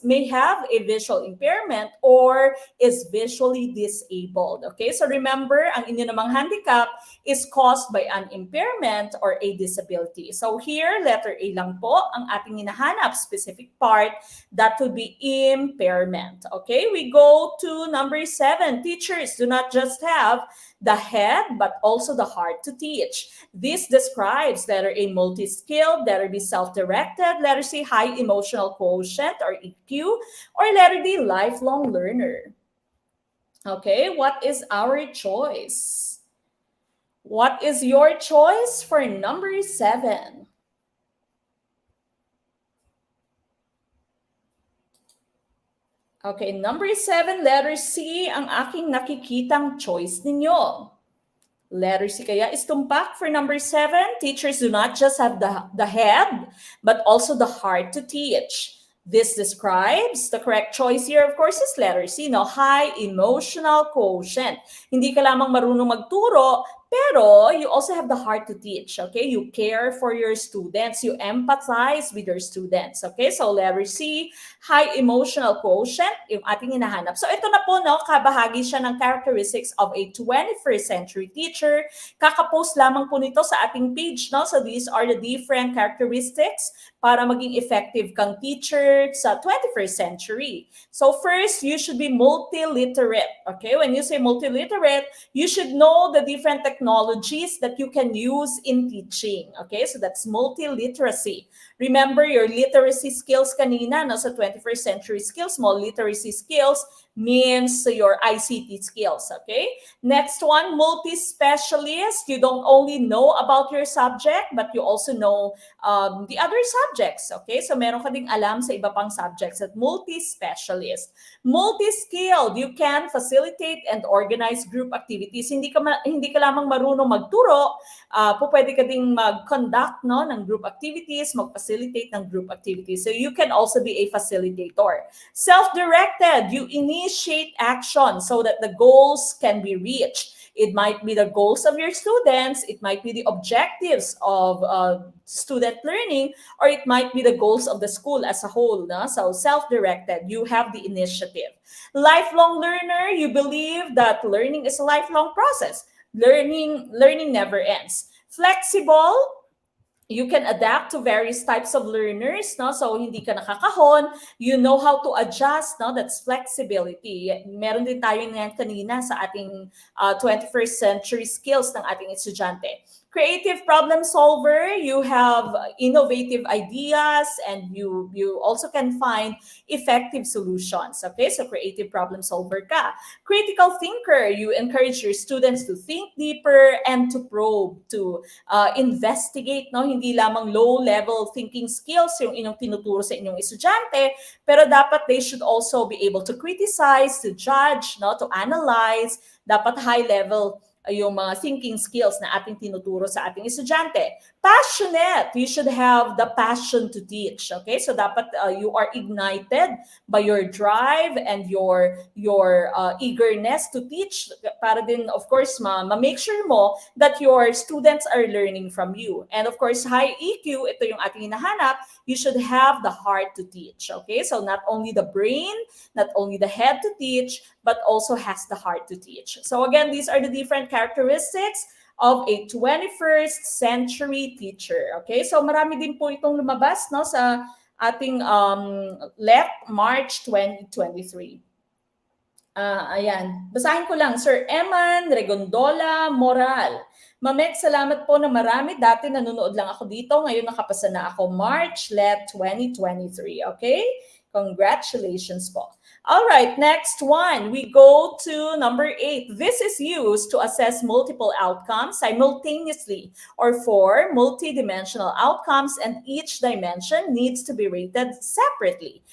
may have a visual impairment or is visually disabled. Okay, so remember, ang inyo namang handicap is caused by an impairment or a disability. So here, letter A lang po ang ating hinahanap, specific part, that would be impairment. Okay, we go to number 7. Teachers do not just have the head, but also the heart to teach. This describes letter A, multi-skilled, letter B, self-directed, letter C, high emotional quotient or EQ, or letter D, lifelong learner. Okay, what is our choice? What is your choice for number 7? Okay, number 7, letter C, ang aking nakikitang choice ninyo. Letter C kaya is tumpak for number 7. Teachers do not just have the head, but also the heart to teach. This describes, the correct choice here, of course, is letter C, no? High emotional quotient. Hindi ka lamang marunong magturo, pero you also have the heart to teach, okay? You care for your students. You empathize with your students, okay? So letter C, high emotional quotient, yung ating hinahanap. So ito na po, no, kabahagi siya ng characteristics of a 21st century teacher. Kakapost lamang po nito sa ating page, no? So these are the different characteristics para maging effective kang teacher sa 21st century. So first, you should be multiliterate, okay? When you say multiliterate, you should know the different technologies that you can use in teaching, okay? So that's multiliteracy. Remember your literacy skills kanina, no? Sa 21st century skills mo, literacy skills means your ICT skills, okay? Next one, multi-specialist. You don't only know about your subject, but you also know the other subjects, okay? So meron ka ding alam sa iba pang subjects at multi-specialist. Multi-skilled, you can facilitate and organize group activities. Hindi ka lamang marunong magturo, pwede ka ding mag-conduct, no, ng group activities, mag-facilitate ng group activities. So you can also be a facilitator. Self-directed, you initiate action so that the goals can be reached. It might be the goals of your students, it might be the objectives of student learning, or it might be the goals of the school as a whole. No? So self-directed, you have the initiative. Lifelong learner, you believe that learning is a lifelong process. Learning never ends. Flexible, you can adapt to various types of learners, no? So hindi ka nakakahon, you know how to adjust, no? That's flexibility. Meron din tayo niyan kanina sa ating 21st century skills ng ating estudyante. Creative problem solver, you have innovative ideas, and you also can find effective solutions. Okay, so creative problem solver ka. Critical thinker, you encourage your students to think deeper and to probe, to investigate, no? Hindi lamang low-level thinking skills yung inyong tinuturo sa inyong estudyante, pero dapat they should also be able to criticize, to judge, no? To analyze. Dapat high-level yung mga thinking skills na ating tinuturo sa ating estudyante. Passionate, you should have the passion to teach. Okay, so dapat you are ignited by your drive and your eagerness to teach, para din of course ma-make sure mo that your students are learning from you. And of course, high EQ, ito yung ating hinahanap, you should have the heart to teach. Okay, so not only the brain, not only the head to teach, but also has the heart to teach. So again, these are the different characteristics of a 21st century teacher. Okay, so marami din po itong lumabas, no, sa ating LEP March 2023. Ayan, basahin ko lang. Sir Eman Regondola Moral. Mamek, salamat po na marami. Dati nanonood lang ako dito. Ngayon nakapasa na ako. March LEP 2023. Okay? Congratulations po. All right, next one. We go to number 8. This is used to assess multiple outcomes simultaneously or for multidimensional outcomes, and each dimension needs to be rated separately,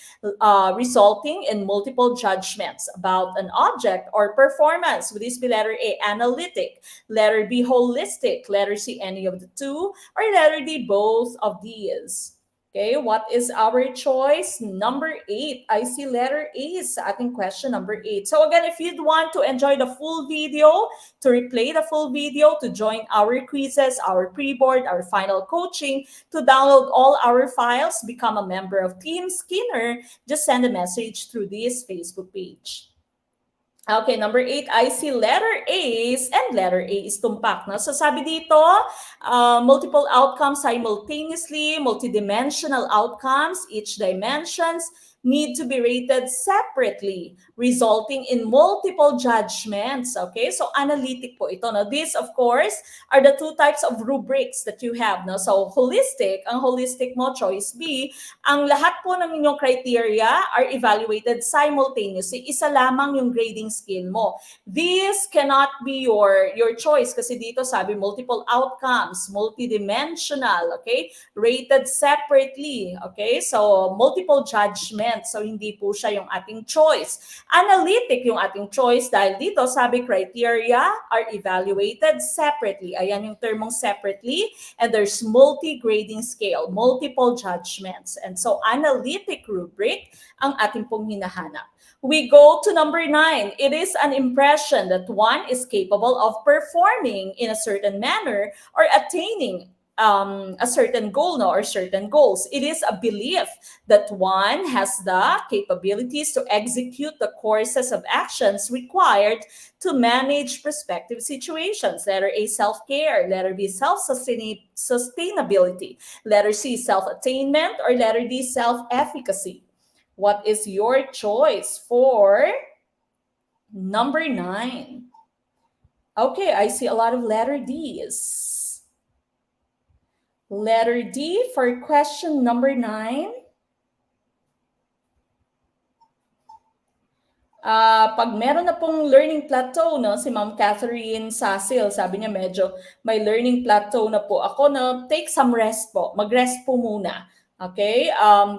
resulting in multiple judgments about an object or performance. Would this be letter A, analytic, letter B, holistic, letter C, any of the two, or letter D, both of these? Okay, what is our choice? Number 8. I see letter A sa ating question number 8. So again, if you'd want to enjoy the full video, to replay the full video, to join our quizzes, our pre-board, our final coaching, to download all our files, become a member of Team Skinner, just send a message through this Facebook page. Okay, number 8, I see letter A's, and letter A is tumpak. No? So sabi dito, multiple outcomes simultaneously, multidimensional outcomes, each dimensions need to be rated separately, resulting in multiple judgments. Okay, so analytic po ito. No? These, of course, are the two types of rubrics that you have. No? So holistic, ang holistic mo, choice B, ang lahat po ng inyong criteria are evaluated simultaneously. Isa lamang yung grading skill mo. This cannot be your choice kasi dito sabi multiple outcomes, multidimensional, okay? Rated separately, okay? So multiple judgments. So hindi po siya yung ating choice. Analytic yung ating choice dahil dito sabi criteria are evaluated separately. Ayan yung termong separately, and there's multi-grading scale, multiple judgments. And so analytic rubric ang ating pong hinahanap. We go to number 9. It is an impression that one is capable of performing in a certain manner or attaining a certain goal, no, or certain goals. It is a belief that one has the capabilities to execute the courses of actions required to manage prospective situations. Letter A, self-care. Letter B, self-sustainability. Letter C, self-attainment. Or letter D, self-efficacy. What is your choice for number 9? Okay, I see a lot of letter D's. Letter D for question number 9. Pag meron na pong learning plateau, no, si Ma'am Catherine Sasil, sabi niya medyo may learning plateau na po ako, no, take some rest po. Mag-rest po muna. Okay,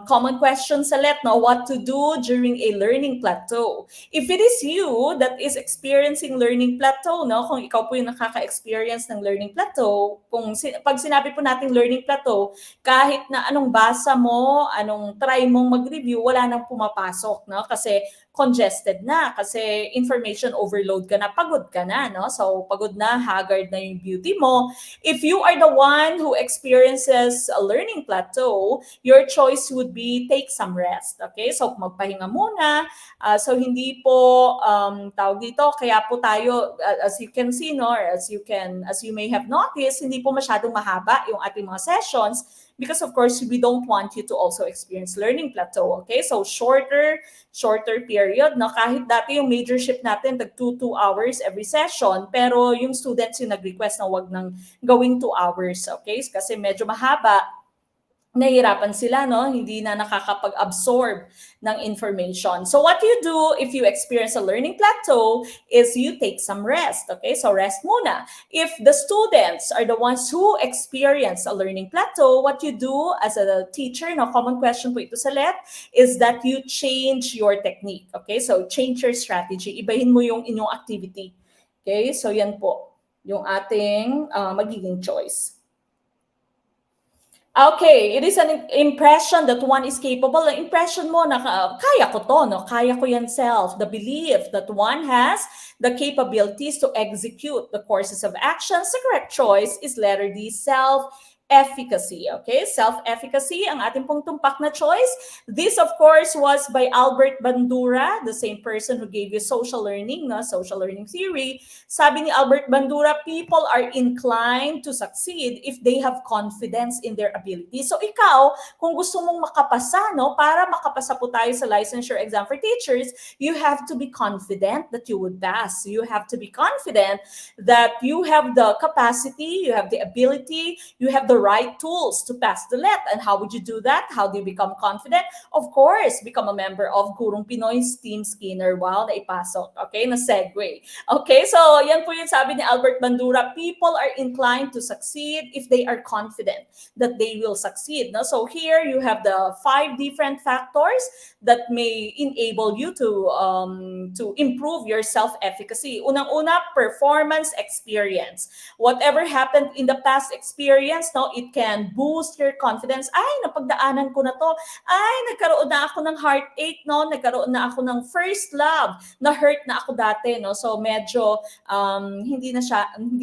common question sa LET, no? What to do during a learning plateau? If it is you that is experiencing learning plateau, no? Kung ikaw po yung nakaka-experience ng learning plateau, pag sinabi po natin learning plateau, kahit na anong basa mo, anong try mong mag-review, wala nang pumapasok, no? Kasi congested na, kasi information overload ka na, pagod ka na, no? So, pagod na, haggard na yung beauty mo. If you are the one who experiences a learning plateau, your choice would be take some rest, okay? So, magpahinga muna. So, hindi po, tawag dito, kaya po tayo, as you can see, no, or as you may have noticed, hindi po masyadong mahaba yung ating mga sessions because of course we don't want you to also experience learning plateau. Okay, so shorter period, no? Kahit dati yung majorship natin tag 2 hours every session, pero yung students yung nag-request na wag nang gawing 2 hours. Okay, kasi medyo mahaba, nahihirapan sila, no? Hindi na nakakapag-absorb ng information. So what you do if you experience a learning plateau is you take some rest. Okay, so rest muna. If the students are the ones who experience a learning plateau, what you do as a teacher, no, common question po ito sa LET, is that you change your technique. Okay, so change your strategy. Ibahin mo yung inyong activity. Okay, so yan po yung ating magiging choice. Okay, it is an impression that one is capable. Ang impression mo na kaya ko to, no? Kaya ko yan self. The belief that one has the capabilities to execute the courses of actions. The correct choice is letter D, self-efficacy. Okay, self-efficacy ang ating pong tumpak na choice. This, of course, was by Albert Bandura, the same person who gave you social learning, no? Social learning theory. Sabi ni Albert Bandura, people are inclined to succeed if they have confidence in their ability. So ikaw, kung gusto mong makapasa, no, para makapasa po tayo sa licensure exam for teachers, you have to be confident that you would pass. You have to be confident that you have the capacity, you have the ability, you have the right tools to pass the LET. And how would you do that? How do you become confident? Of course, become a member of Gurong Pinoy's Team Skinner. Wow, naipasok. Okay, na segue. Okay, so yan po yung sabi ni Albert Bandura, people are inclined to succeed if they are confident that they will succeed. No? So here you have the 5 different factors that may enable you to improve your self-efficacy. Unang-una, performance experience. Whatever happened in the past experience, no, it can boost your confidence. Ay, napagdaanan ko na to. Ay, nagkaroon na ako ng heartache, no? Nagkaroon na ako ng first love. Na-hurt na ako dati, no? So medyo hindi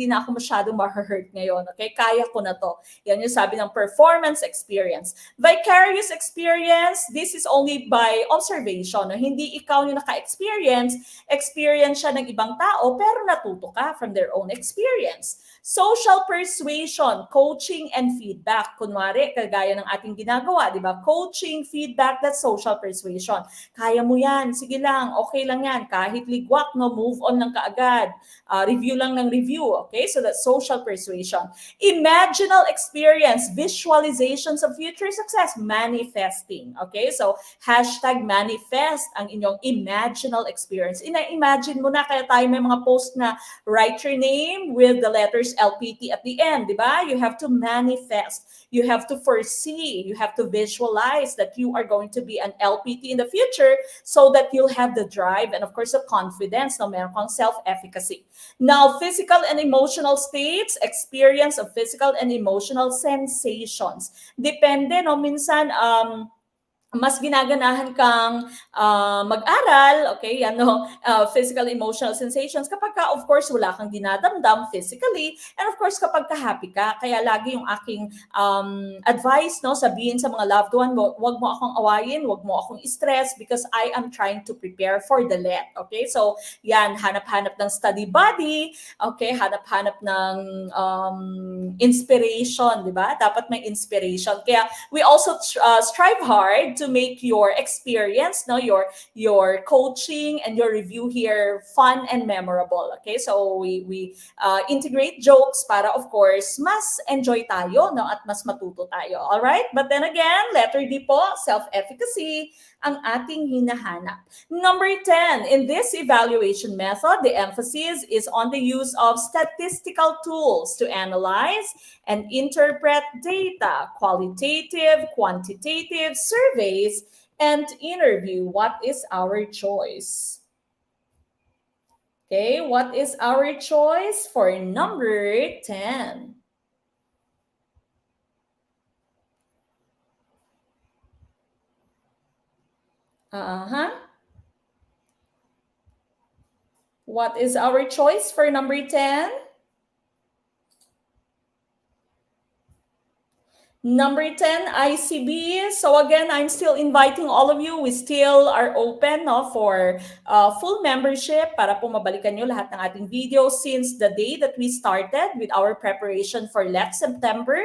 na ako masyadong ma-hurt ngayon. Okay? Kaya ko na to. Yan yung sabi ng performance experience. Vicarious experience, this is only by observation. No? Hindi ikaw yung naka-experience, experience siya ng ibang tao, pero natuto ka from their own experience. Social persuasion, coaching and feedback. Kunwari, kagaya ng ating ginagawa, di ba? Coaching, feedback, that's social persuasion. Kaya mo yan, sige lang, okay lang yan. Kahit ligwak, no, move on lang kaagad. Review lang ng review, okay? So that's social persuasion. Imaginal experience, visualizations of future success, manifesting, okay? So hashtag manifest ang inyong imaginal experience. Ina-imagine mo na, kaya tayo may mga post na write your name with the letters LPT at the end, di ba? You have to manifest. You have to foresee. You have to visualize that you are going to be an LPT in the future so that you'll have the drive and of course the confidence na meron kang self-efficacy. Now, physical and emotional states, experience of physical and emotional sensations. Depende, no? Minsan, mas ginaganahan kang mag-aral, okay, yan, no? Physical, emotional sensations, kapag ka, of course, wala kang dinadamdam physically, and of course, kapag ka happy ka, kaya lagi yung aking advice, no, sabihin sa mga loved one, wag mo akong awayin, wag mo akong stress, because I am trying to prepare for the LET, okay? So, yan, hanap-hanap ng study buddy, okay, hanap-hanap ng inspiration, di ba? Dapat may inspiration. Kaya, we also strive hard to make your experience, no, your coaching and your review here fun and memorable. Okay, so we integrate jokes para of course mas enjoy tayo, no, at mas matuto tayo. All right, but then again, letter D po, self-efficacy ang ating hinahanap. Number 10, in this evaluation method, the emphasis is on the use of statistical tools to analyze and interpret data, qualitative, quantitative, surveys, and interview. What is our choice? Okay, what is our choice for number 10? What is our choice for number 10? Number 10, ICB. So again, I'm still inviting all of you. We still are open, no, for full membership para po mabalikan nyo lahat ng ating videos since the day that we started with our preparation for LET September.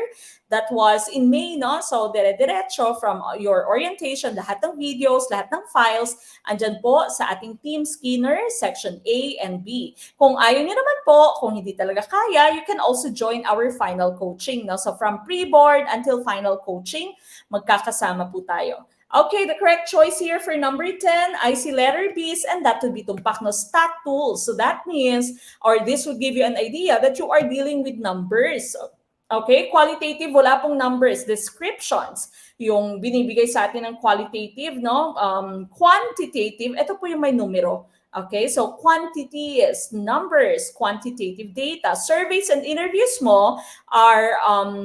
That was in May, no? So, dire-diretso from your orientation, lahat ng videos, lahat ng files, andyan po sa ating Team Skinner, Section A and B. Kung ayaw nyo naman po, kung hindi talaga kaya, you can also join our final coaching, no? So, from pre-board until final coaching, magkakasama po tayo. Okay, the correct choice here for number 10, I see letter B's, and that would be tumpak no stat tools. So that means, or this would give you an idea that you are dealing with numbers. Okay, qualitative, wala pong numbers, descriptions. Yung binibigay sa atin ng qualitative, no? Quantitative, ito po yung may numero. Okay, so quantities, numbers, quantitative data, surveys and interviews mo are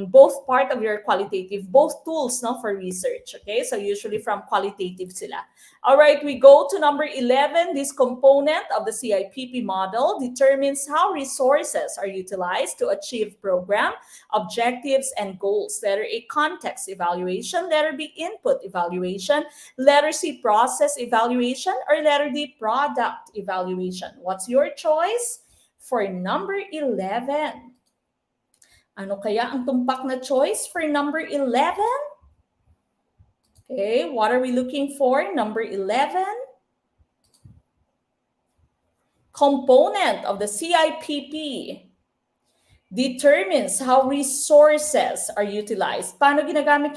both part of your qualitative, both tools, no, for research. Okay, so usually from qualitative sila. All right, we go to number 11. This component of the CIPP model determines how resources are utilized to achieve program objectives and goals. Letter A, context evaluation. Letter B, input evaluation. Letter C, process evaluation. Or letter D, product evaluation. What's your choice for number 11? Ano kaya ang tumpak na choice for number 11? Okay, what are we looking for? Number 11. Component of the CIPP determines how resources are utilized. Paano ginagamit yung